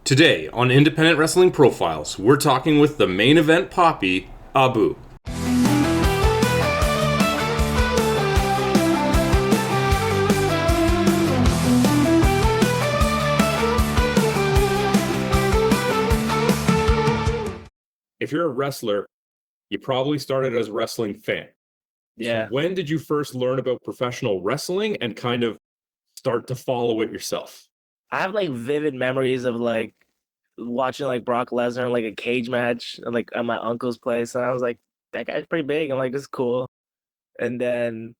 Today on Independent Wrestling Profiles, we're talking with the Main Event Papi Abu. If you're a wrestler, you probably started as a wrestling fan. Yeah. So when did you first learn about professional wrestling and kind of start to follow it yourself? I have like vivid memories of like watching like Brock Lesnar in like a cage match like at my uncle's place, and I was like, that guy's pretty big. I'm like, this is cool. And then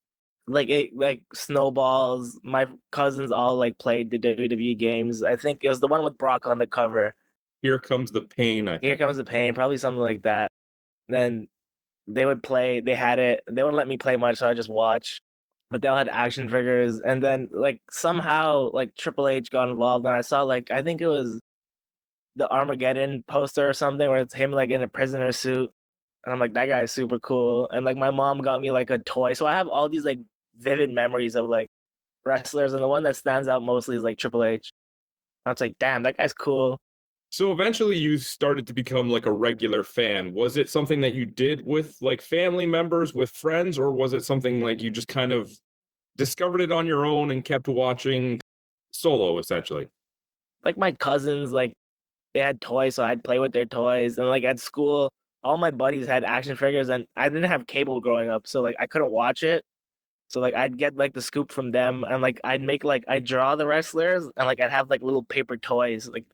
like it like snowballs. My cousins all like played the WWE games. I think it was the one with Brock on the cover. Here Comes the Pain, I Here think. Comes the Pain, probably something like that. Then they would play. They had it. They wouldn't let me play much, so I just watch. But they all had action figures, and then like somehow like Triple H got involved, and I saw like I think it was the Armageddon poster or something where it's him like in a prisoner suit. And I'm like, that guy's super cool. And like my mom got me like a toy. So I have all these like vivid memories of like wrestlers. And the one that stands out mostly is like Triple H. I was like, damn, that guy's cool. So eventually you started to become like a regular fan. Was it something that you did with like family members, with friends, or was it something like you just kind of discovered it on your own and kept watching solo essentially? Like my cousins, like they had toys, so I'd play with their toys. And like at school, all my buddies had action figures and I didn't have cable growing up. So like I couldn't watch it. So like I'd get like the scoop from them and like I'd draw the wrestlers and like I'd have like little paper toys, like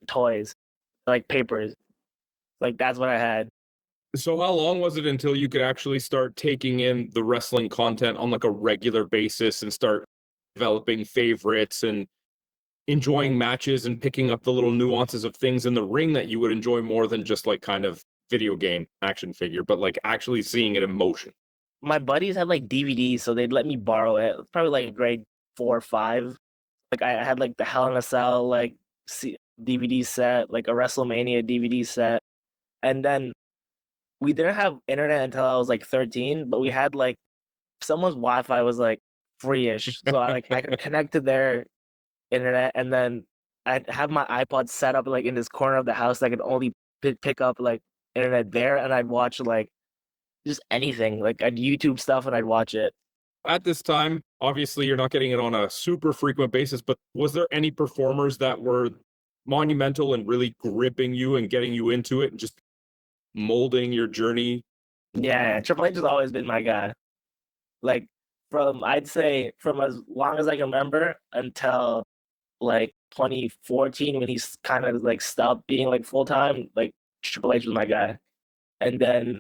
papers. Like that's what I had. So how long was it until you could actually start taking in the wrestling content on like a regular basis and start developing favorites and enjoying matches and picking up the little nuances of things in the ring that you would enjoy more than just like kind of video game action figure, but like actually seeing it in motion? My buddies had like DVDs, so they'd let me borrow it. Probably like grade 4 or 5. Like I had like the Hell in a Cell DVD set, like a WrestleMania DVD set, and then we didn't have internet until I was like 13, but we had like someone's Wi-Fi was like free-ish, so I could connect to their internet, and then I'd have my iPod set up like in this corner of the house that could only pick up like internet there, and I'd watch like just anything. Like I'd YouTube stuff and I'd watch it. At this time, obviously you're not getting it on a super frequent basis, but was there any performers that were monumental and really gripping you and getting you into it and just molding your journey? Yeah, Triple H has always been my guy. Like from I'd say from as long as I can remember until like 2014 when he's kind of like stopped being like full time. Like Triple H was my guy, and then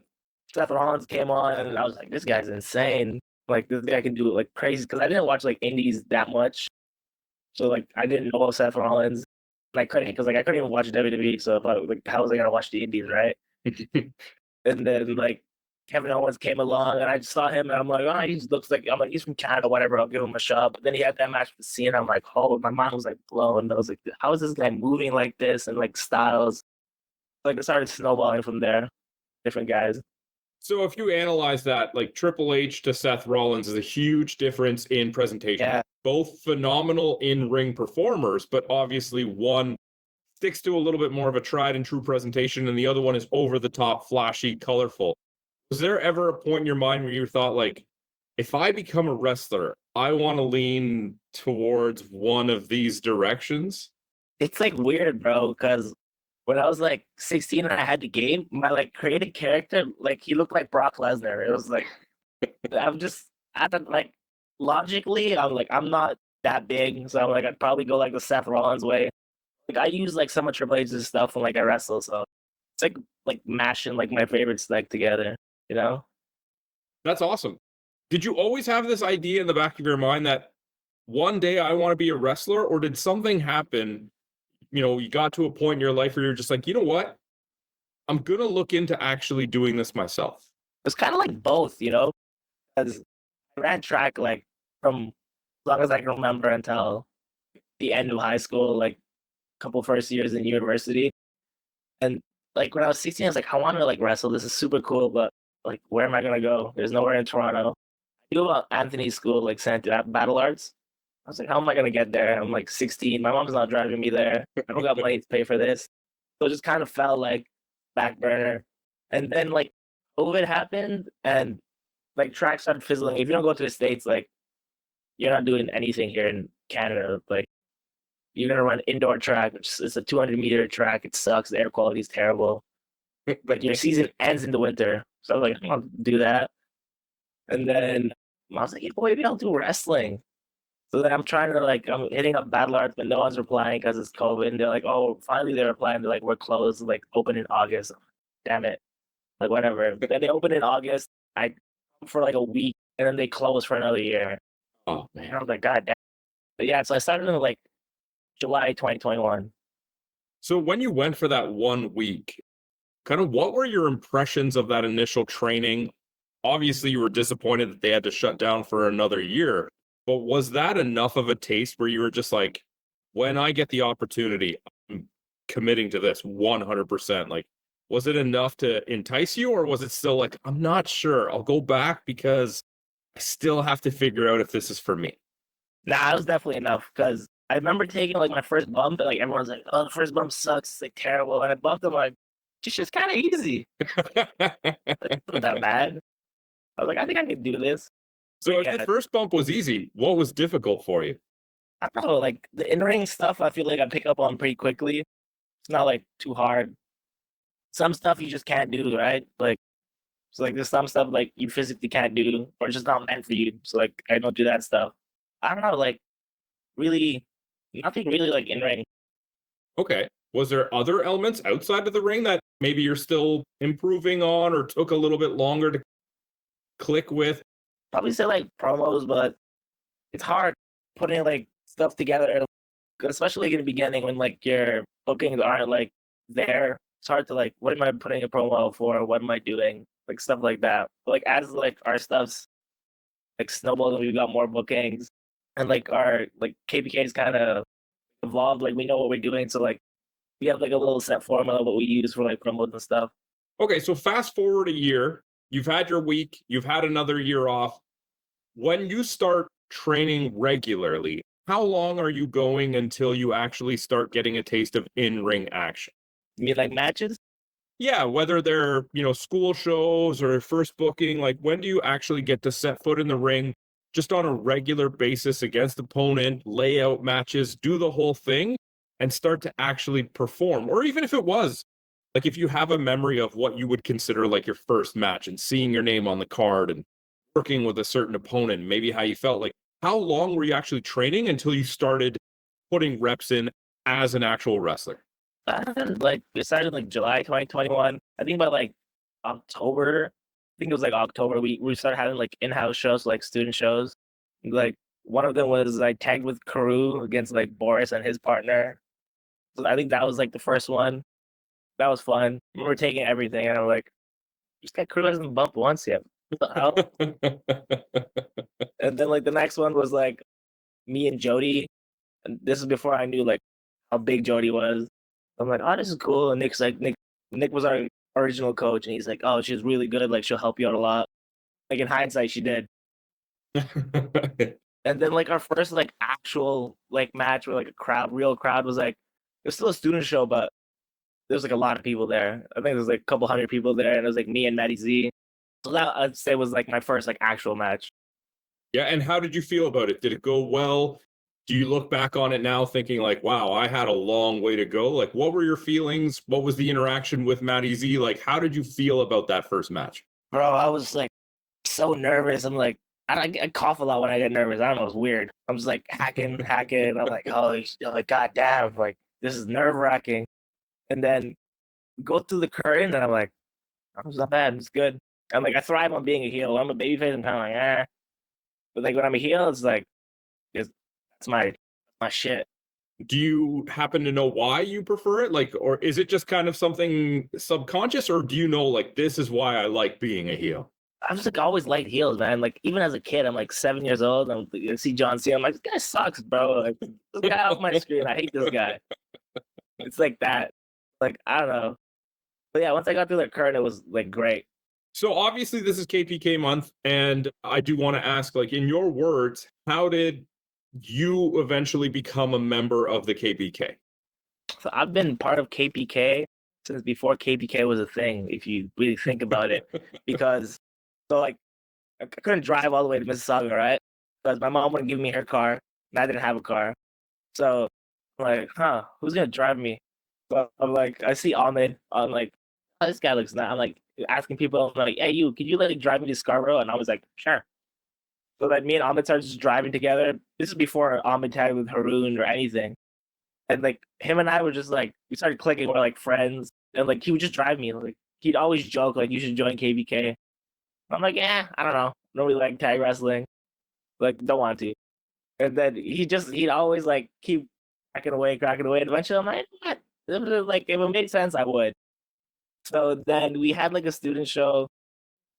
Seth Rollins came on, and I was like, this guy's insane. Like this guy can do it like crazy because I didn't watch like indies that much, so like I didn't know Seth Rollins. And I couldn't because like I couldn't even watch WWE. So if I like, how was I gonna watch the indies, right? And then like Kevin Owens came along, and I just saw him, and I'm like, oh, he just looks like I'm like he's from Canada, whatever. I'll give him a shot. But then he had that match with Cena. I'm like, oh, my mind was like blown. I was like, how is this guy moving like this and like styles? Like it started snowballing from there. Different guys. So if you analyze that, like Triple H to Seth Rollins is a huge difference in presentation. Yeah, Both phenomenal in-ring performers, but obviously one sticks to a little bit more of a tried and true presentation, and the other one is over the top, flashy, colorful. Was there ever a point in your mind where you thought, like, if I become a wrestler, I want to lean towards one of these directions? it's like weird, bro. Because when I was like 16 and I had the game, my like created character, like he looked like Brock Lesnar. It was like I'm just I thought like logically, I'm like I'm not that big, so I'm like I'd probably go like the Seth Rollins way. Like I use like some of Triple H's stuff when like I wrestle, so it's like mashing like my favorites like together, you know? That's awesome. Did you always have this idea in the back of your mind that one day I want to be a wrestler, or did something happen? You know, you got to a point in your life where you're just like, you know what? I'm going to look into actually doing this myself. It's kind of like both, you know? Because I ran track like from as long as I can remember until the end of high school, like a couple first years in university. And like when I was 16, I was like, I want to like wrestle. This is super cool, but like, where am I gonna go? There's nowhere in Toronto. I knew about Anthony's school, like Santa Battle Arts. I was like, how am I gonna get there? I'm like 16. My mom's not driving me there. I don't got money to pay for this. So it just kind of felt like back burner. And then like COVID happened and like track started fizzling. If you don't go to the States, like you're not doing anything here in Canada. Like you're gonna run indoor track, which is a 200-meter track. It sucks. The air quality is terrible. But your season ends in the winter. So I was like, I don't want to do that. And then I was like, yeah, boy, maybe I'll do wrestling. So then I'm trying to like I'm hitting up Battle Arts, but no one's replying because it's COVID. And they're like, oh, finally they're replying. They're like, we're closed, like open in August. Damn it. Like whatever. But then they open in August. I for like a week and then they close for another year. Oh And man. I was like, God damn. But yeah, so I started in like July 2021. So when you went for that 1 week, kind of what were your impressions of that initial training? Obviously, you were disappointed that they had to shut down for another year, but was that enough of a taste where you were just like, when I get the opportunity, I'm committing to this 100%? Like, was it enough to entice you, or was it still like, I'm not sure, I'll go back because I still have to figure out if this is for me? Nah, it was definitely enough because I remember taking like my first bump and like everyone's like, oh, the first bump sucks, it's like terrible. And I bumped them like, this shit's kind of easy. It's not that bad. I was like, I think I can do this. So if Yeah, the first bump was easy, what was difficult for you? I don't know, like the in-ring stuff, I feel like I pick up on pretty quickly. It's not like too hard. Some stuff you just can't do, right? Like, so like there's some stuff like you physically can't do or it's just not meant for you. So like I don't do that stuff. I don't know, like really nothing really like in-ring. Okay. Was there other elements outside of the ring that maybe you're still improving on or took a little bit longer to click with? Probably say like promos, but it's hard putting like stuff together, especially like, in the beginning when like your bookings aren't like there. It's hard to like, what am I putting a promo for? What am I doing? Like stuff like that. But like as like our stuff's like snowballed and we've got more bookings and like our like KPK's kind of evolved. Like we know what we're doing, so like we have like a little set formula what we use for like promos and stuff. Okay, so fast forward a year, you've had your week, you've had another year off. When you start training regularly, how long are you going until you actually start getting a taste of in-ring action? You mean like matches? Yeah, whether they're, school shows or first booking, like when do you actually get to set foot in the ring just on a regular basis against opponent, lay out matches, do the whole thing and start to actually perform? Or even if it was, like if you have a memory of what you would consider like your first match and seeing your name on the card and working with a certain opponent, maybe how you felt, like how long were you actually training until you started putting reps in as an actual wrestler? Like it started in, like July 2021. I think by like October, I think it was like October, we started having like in-house shows, like student shows. Like one of them was I tagged with Karu against like Boris and his partner. So I think that was like the first one. That was fun. We were taking everything, and I'm like, this guy Karu hasn't bumped once yet. What the hell? And then like the next one was like me and Jody. And this is before I knew like how big Jody was. I'm like, oh, this is cool. And Nick's like, Nick was our original coach, and he's like, oh, she's really good. Like, she'll help you out a lot. Like in hindsight, she did. And then like our first like actual like match with like a crowd, real crowd was like, it was still a student show, but there was like a lot of people there. I think there was like a couple hundred people there, and it was like me and Matty Z. So that I'd say was like my first like actual match. Yeah, and how did you feel about it? Did it go well? Do you look back on it now thinking like, wow, I had a long way to go? Like, what were your feelings? What was the interaction with Matty Z? Like, how did you feel about that first match? Bro, I was like so nervous. I'm like, I cough a lot when I get nervous. I don't know, it's weird. I'm just like hacking. I'm like, oh, I'm like, God damn, like this is nerve wracking. And then go through the curtain, and I'm like, oh, it's not bad. It's good. I'm like, I thrive on being a heel. I'm a babyface. I'm kind of like, eh. But like when I'm a heel, it's like, it's my shit. Do you happen to know why you prefer it? Like, or is it just kind of something subconscious, or do you know like this is why I like being a heel? I was like always liked heels, man. Like even as a kid, I'm like 7 years old. I see John Cena. I'm like, this guy sucks, bro. Like this guy off my screen. I hate this guy. It's like that. Like I don't know. But yeah, once I got through that curtain, it was like great. So obviously this is KPK month, and I do want to ask, like in your words, how did you eventually become a member of the KPK? So I've been part of KPK since before KPK was a thing, if you really think about it. Because so like I couldn't drive all the way to Mississauga, right? Because my mom wouldn't give me her car, and I didn't have a car. So I'm like, huh, who's gonna drive me? So I'm like, I see Ahmed. I'm like, oh, this guy looks nice. I'm like asking people, I'm like, hey, you, could you like drive me to Scarborough? And I was like, sure. So then me and Ahmed started just driving together. This is before Ahmed tagged with Haroon or anything. And like him and I were just like, we started clicking. We're like friends. And like he would just drive me. Like he'd always joke like, you should join KBK. I'm like, yeah, I don't know. I don't really like tag wrestling. Like, don't want to. And then he'd always like keep cracking away. And eventually I'm like, what? Like, if it made sense, I would. So then we had like a student show,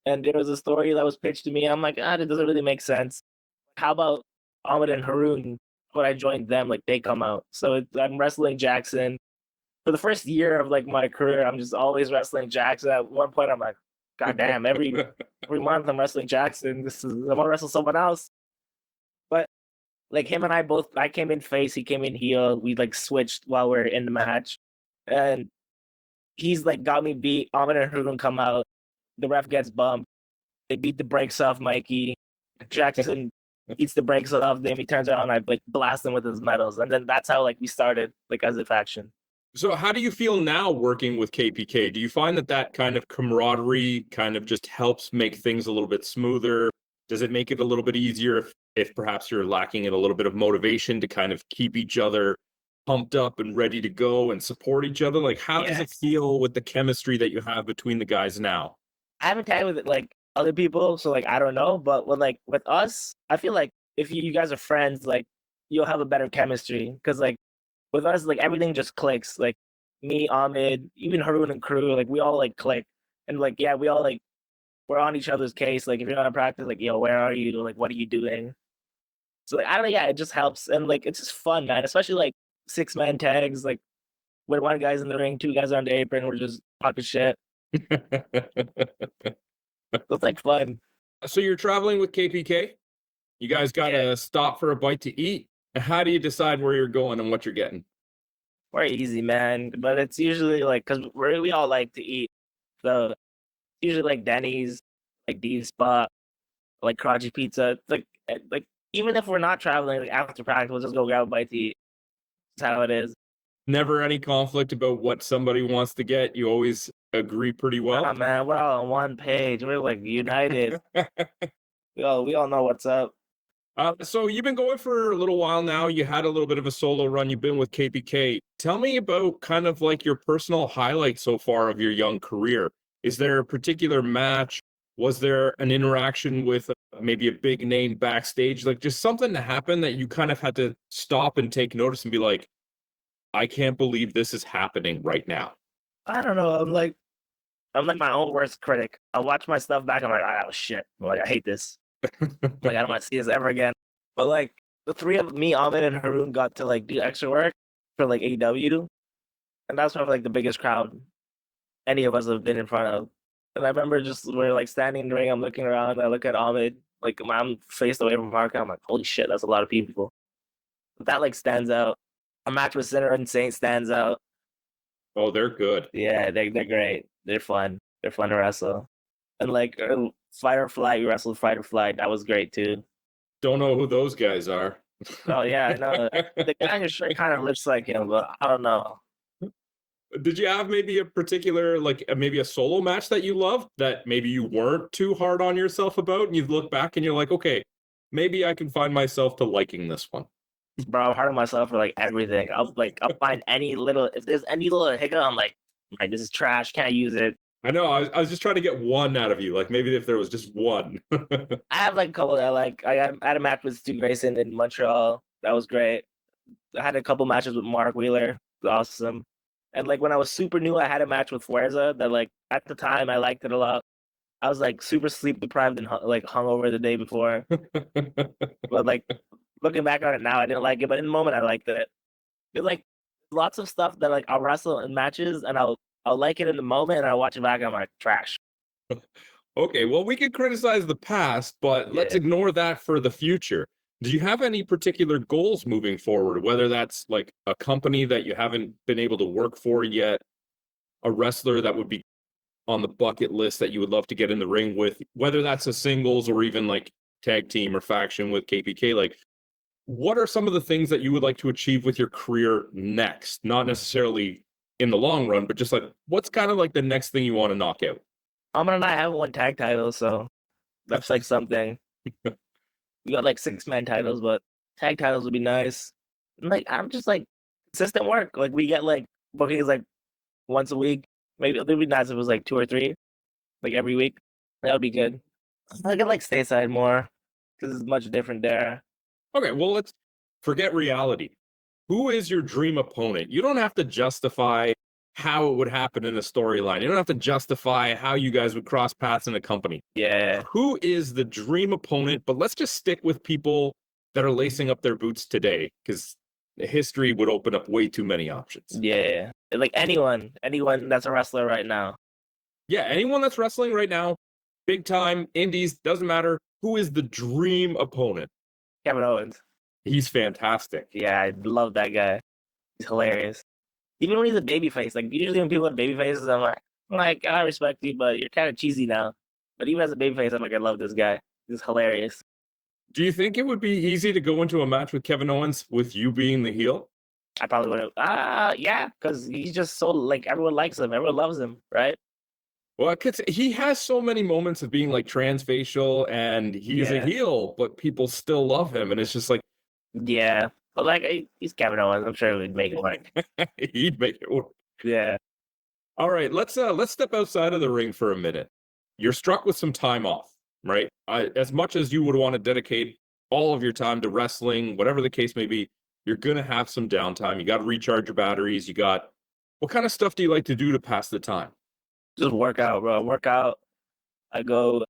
and there was a story that was pitched to me. I'm like, it doesn't really make sense. How about Ahmed and Haroon? When I joined them, like they come out. So I'm wrestling Jackson. For the first year of like my career, I'm just always wrestling Jackson. At one point, I'm like, God damn, every month I'm wrestling Jackson. I want to wrestle someone else. But like him and I both, I came in face, he came in heel. We like switched while we are in the match, and he's like got me beat. Ahmed and Haroon come out. The ref gets bumped. They beat the brakes off Mikey. Jackson eats the brakes off them. He turns around and I like blast him with his medals. And then that's how like we started like as a faction. So how do you feel now working with KPK? Do you find that kind of camaraderie kind of just helps make things a little bit smoother? Does it make it a little bit easier if perhaps you're lacking in a little bit of motivation to kind of keep each other pumped up and ready to go and support each other? Like, how does it feel with the chemistry that you have between the guys now? I haven't tagged with like other people, so like I don't know. But with us, I feel like if you guys are friends, like you'll have a better chemistry. Because like with us, like everything just clicks. Like me, Ahmed, even Haroon and crew, like we all like click. And like yeah, we all like we're on each other's case. Like if you're not in practice, like yo, where are you? Like what are you doing? So like I don't know, yeah, it just helps. And like it's just fun, man. Especially like 6-man tags, like when one guy's in the ring, 2 guys are on the apron, we're just talking shit. It's like fun. So you're traveling with KPK? You guys got to stop for a bite to eat? How do you decide where you're going and what you're getting? We're easy, man. But it's usually like, because we all like to eat. So usually like Denny's, like D Spot, like Karachi Pizza. It's like even if we're not traveling, like after practice, we'll just go grab a bite to eat. That's how it is. Never any conflict about what somebody wants to get. You always agree pretty well. Nah, man, we're all on one page. We're like united. we all know what's up. So you've been going for a little while now. You had a little bit of a solo run. You've been with KPK. Tell me about kind of like your personal highlight so far of your young career. Is there a particular match? Was there an interaction with maybe a big name backstage? Like just something that happened that you kind of had to stop and take notice and be like, I can't believe this is happening right now. I don't know. I'm like my own worst critic. I watch my stuff back. I'm like, oh shit. I'm like I hate this. Like I don't want to see this ever again. But like the three of me, Ahmed and Haroon got to like do extra work for like AEW, and that's probably like the biggest crowd any of us have been in front of. And I remember just we're like standing in the ring. I'm looking around. I look at Ahmed. Like I'm faced away from Mark. I'm like, holy shit, that's a lot of people. That like stands out. A match with Sinner and Saint stands out. Oh, they're good. Yeah, they're great. They're fun. They're fun to wrestle. And like Fight or Flight, we wrestled Fight or Flight. That was great too. Don't know who those guys are. Oh yeah, I know. The guy in your shirt kind of looks like him, but I don't know. Did you have maybe a particular, like maybe a solo match that you loved that maybe you weren't too hard on yourself about, and you look back and you're like, okay, maybe I can find myself to liking this one. Bro, I'm hard on myself for like everything. I'll find any little, if there's any little hiccup, I'm like, this is trash, can't use it. I know. I was just trying to get one out of you. Like maybe if there was just one. I have like a couple that I had a match with Stu Grayson in Montreal. That was great. I had a couple matches with Mark Wheeler. It was awesome. And like when I was super new, I had a match with Fuerza that like at the time I liked it a lot. I was like super sleep deprived and like hungover the day before. But like looking back on it now, I didn't like it. But in the moment, I liked it. It's like lots of stuff that like I'll wrestle in matches and I'll like it in the moment and I'll watch it back and I'm like trash. Okay, well, we can criticize the past, but let's ignore that for the future. Do you have any particular goals moving forward, whether that's like a company that you haven't been able to work for yet, a wrestler that would be on the bucket list that you would love to get in the ring with, whether that's a singles or even like tag team or faction with KPK? Like, what are some of the things that you would like to achieve with your career next? Not necessarily in the long run, but just like what's kind of like the next thing you want to knock out? I'm gonna not have one tag title, so that's like something. We got like 6-man titles, but tag titles would be nice. And, like I'm just like consistent work. Like we get like bookings like once a week. Maybe it would be nice if it was like 2 or 3, like every week. That would be good. I could like stateside more because it's much different there. Okay, well, let's forget reality. Who is your dream opponent? You don't have to justify how it would happen in a storyline. You don't have to justify how you guys would cross paths in a company. Yeah, Who is the dream opponent? But let's just stick with people that are lacing up their boots today, because history would open up way too many options. yeah. Like anyone that's a wrestler right now. Yeah, anyone that's wrestling right now, big time, indies, doesn't matter. Who is the dream opponent? Kevin Owens. He's fantastic. Yeah, I love that guy. He's hilarious. Even when he's a babyface, like usually when people have baby faces, I'm like, I respect you, but you're kind of cheesy now. But even as a babyface, I'm like, I love this guy. He's hilarious. Do you think it would be easy to go into a match with Kevin Owens with you being the heel? I probably would have. Yeah, because he's just so like everyone likes him, everyone loves him, right? Well, because he has so many moments of being like transfacial and he's a Yeah. heel, but people still love him. And it's just like, Yeah, but like he's Kevin Owens. I'm sure we'd make it work. he'd make it work. Yeah. All right, let's step outside of the ring for a minute. You're struck with some time off, right? As much as you would want to dedicate all of your time to wrestling, whatever the case may be, you're gonna have some downtime. You got to recharge your batteries. What kind of stuff do you like to do to pass the time? Just work out, bro. Work out. I go.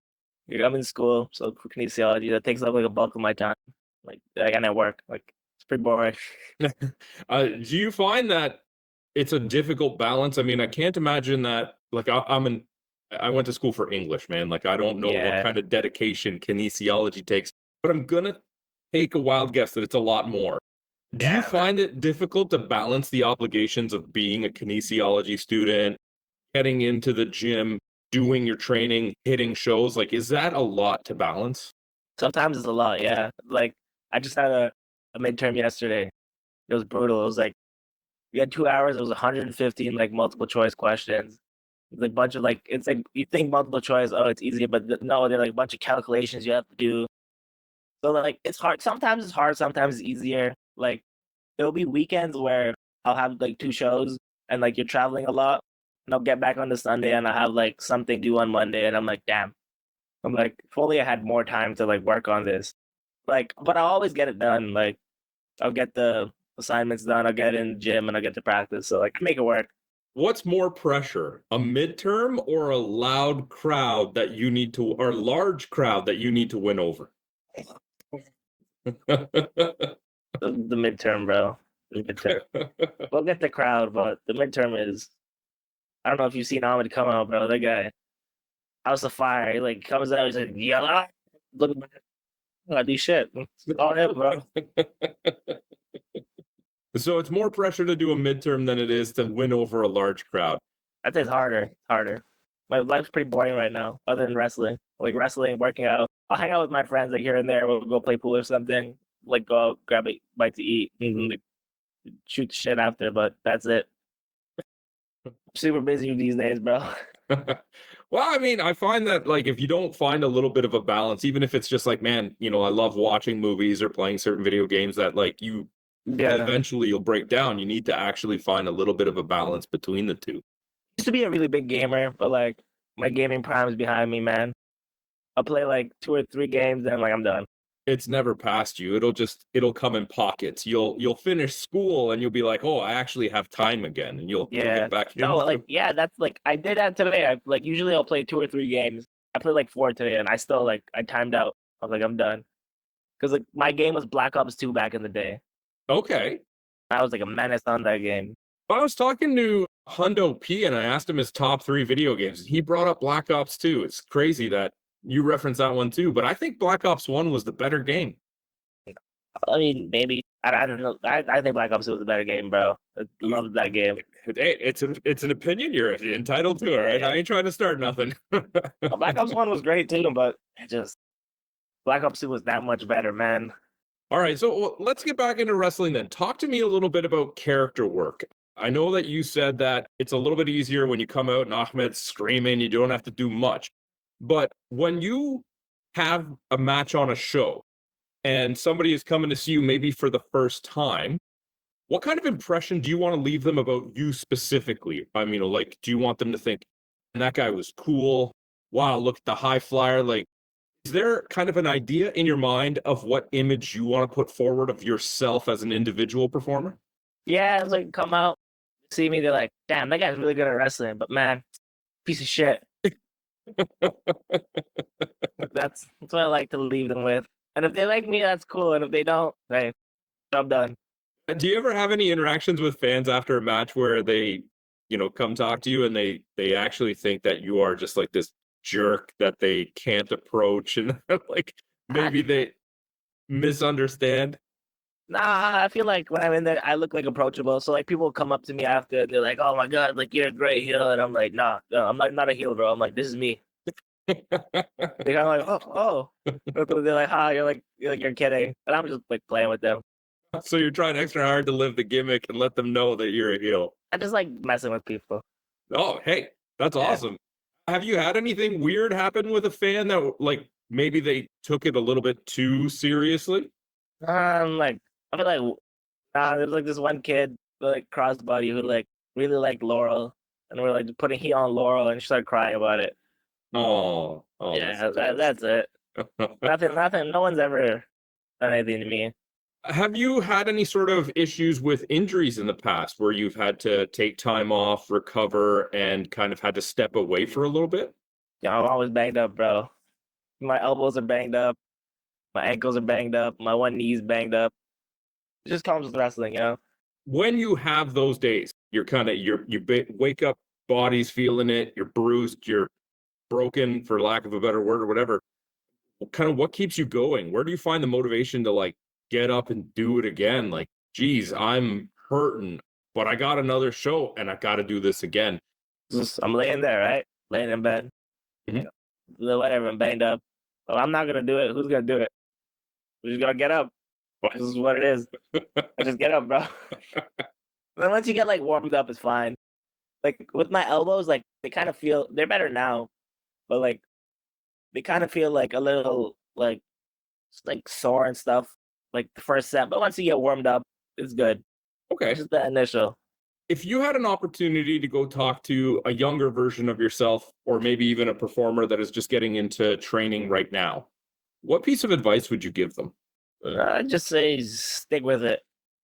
I'm in school, so for kinesiology, that takes up like a bulk of my time. Like and I work. Like it's pretty boring. Do you find that it's a difficult balance? I mean, I can't imagine that. Like, I went to school for English, man. Like, I don't know what Yeah. kind of dedication kinesiology takes, but I'm gonna take a wild guess that it's a lot more. Do you Yeah. find it difficult to balance the obligations of being a kinesiology student, getting into the gym, doing your training, hitting shows? Like, is that a lot to balance? Sometimes it's a lot. Yeah. Like I just had a midterm yesterday. It was brutal. It was like we had 2 hours. It was 115 like multiple choice questions. It's like a bunch of like it's like you think multiple choice, oh, it's easy, but no, they're like a bunch of calculations you have to do. So like it's hard. Sometimes it's hard. Sometimes it's easier. Like there'll be weekends where I'll have like 2 shows and like you're traveling a lot, and I'll get back on the Sunday and I have like something due on Monday, and I'm like, damn. I'm like, if only I had more time to like work on this. Like, but I'll always get it done. Like, I'll get the assignments done. I'll get in the gym and I'll get to practice. So like, make it work. What's more pressure, a midterm or a loud crowd that you need to, or large crowd that you need to win over? The midterm, bro. The midterm. We'll get the crowd, but the midterm is. I don't know if you've seen Ahmed come out, bro. That guy, House of Fire. He like comes out. He's like, yalla. Look at my. I do shit. It's all him, bro. So it's more pressure to do a midterm than it is to win over a large crowd. I think it's harder. It's harder. My life's pretty boring right now, other than wrestling. Like wrestling, working out. I'll hang out with my friends like here and there. We'll go play pool or something. Like go out, grab a bite to eat, and like, shoot the shit after. But that's it. I'm super busy these days, bro. Well, I mean, I find that like if you don't find a little bit of a balance, even if it's just like, man, I love watching movies or playing certain video games, that like Yeah. eventually you'll break down. You need to actually find a little bit of a balance between the two. Used to be a really big gamer, but like my gaming prime is behind me, man. I'll play like 2 or 3 games, and like I'm done. It's never past you. It'll come in pockets. You'll finish school and you'll be like, oh, I actually have time again, and you'll get back No, into like yeah, that's like I did that today. I like usually I'll play 2 or 3 games. I played like 4 today, and I still like I timed out. I was like, I'm done, because like my game was Black Ops 2 back in the day. Okay. I was like a menace on that game. I was talking to Hundo P and I asked him his top 3 video games. He brought up Black Ops 2. It's crazy that you referenced that one too, but I think Black Ops 1 was the better game. I mean, maybe. I don't know. I think Black Ops 2 was a better game, bro. I love that game. Hey, it's an opinion. You're entitled to, all right? I ain't trying to start nothing. Black Ops 1 was great too, but Black Ops 2 was that much better, man. All right, so let's get back into wrestling then. Talk to me a little bit about character work. I know that you said that it's a little bit easier when you come out and Ahmed's screaming, you don't have to do much. But when you have a match on a show and somebody is coming to see you maybe for the first time, what kind of impression do you want to leave them about you specifically? I mean, like, do you want them to think, that guy was cool? Wow, look at the high flyer. Like, is there kind of an idea in your mind of what image you want to put forward of yourself as an individual performer? Yeah, it's like come out, see me, they're like, damn, that guy's really good at wrestling, but man, piece of shit. That's what I like to leave them with. And if they like me, that's cool. And if they don't, hey, I'm done. Do you ever have any interactions with fans after a match where they, come talk to you and they actually think that you are just like this jerk that they can't approach and like maybe they misunderstand? Nah, I feel like when I'm in there, I look like approachable. So like people come up to me after, and they're like, "Oh my god, like you're a great heel," and I'm like, "Nah, no, I'm not a heel, bro. I'm like, this is me." They're kind of like, "Oh." They're like, "Ha, you're kidding," and I'm just like playing with them. So you're trying extra hard to live the gimmick and let them know that you're a heel. I just like messing with people. Oh, hey, that's awesome. Have you had anything weird happen with a fan that like maybe they took it a little bit too seriously? Like I feel like there's like this one kid, like crossbody, who like really liked Laurel, and we're like putting heat on Laurel, and she started crying about it. Oh, Yeah, that's it. Nothing. No one's ever done anything to me. Have you had any sort of issues with injuries in the past where you've had to take time off, recover, and kind of had to step away for a little bit? Yeah, I'm always banged up, bro. My elbows are banged up. My ankles are banged up. My one knee's banged up. It just comes with wrestling, you know? When you have those days, you're kind of wake up, body's feeling it, you're bruised, you're broken, for lack of a better word or whatever. Kind of what keeps you going? Where do you find the motivation to like get up and do it again? Like, geez, I'm hurting, but I got another show and I got to do this again. I'm laying there, right? Laying in bed. Mhm. Whatever, I'm banged up. Well, I'm not gonna do it. Who's gonna do it? We're just gonna get up. This is what it is. Just get up, bro. Then once you get like warmed up, it's fine. Like with my elbows, like they're better now, but like they kind of feel like a little like sore and stuff. Like the first set, but once you get warmed up, it's good. Okay. Just the initial. If you had an opportunity to go talk to a younger version of yourself, or maybe even a performer that is just getting into training right now, what piece of advice would you give them? I'd just say stick with it.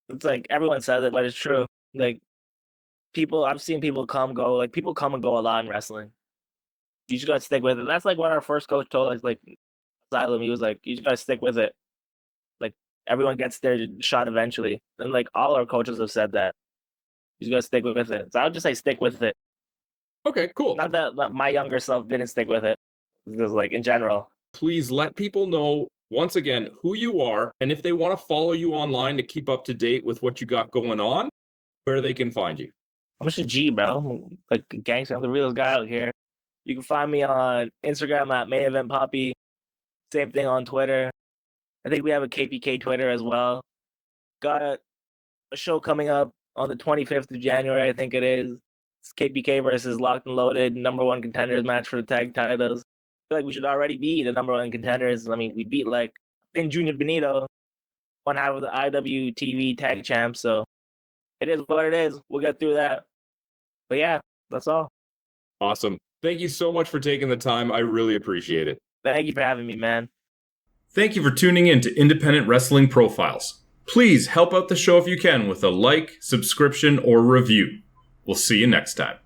It's like everyone says it, but it's true. Like I've seen people come go. Like people come and go a lot in wrestling. You just gotta stick with it. That's like what our first coach told us. Like Asylum, he was like, you just gotta stick with it. Like everyone gets their shot eventually, and like all our coaches have said that. You just gotta stick with it. So I would just say stick with it. Okay, cool. Not that my younger self didn't stick with it. Because like in general. Please let people know once again who you are, and if they want to follow you online to keep up to date with what you got going on, where they can find you. I'm just a G, bro. I'm like a gangster. I'm the realest guy out here. You can find me on Instagram at Main Event Papi. Same thing on Twitter. I think we have a KPK Twitter as well. Got a show coming up on the 25th of January, I think it is. It's KPK versus Locked and Loaded, #1 contenders match for the tag titles. I feel like we should already be the #1 contenders. I mean, we beat like Junior Benito, one half of the IWTV tag champs. So it is what it is. We'll get through that. But yeah, that's all. Awesome. Thank you so much for taking the time. I really appreciate it. Thank you for having me, man. Thank you for tuning in to Independent Wrestling Profiles. Please help out the show if you can with a like, subscription, or review. We'll see you next time.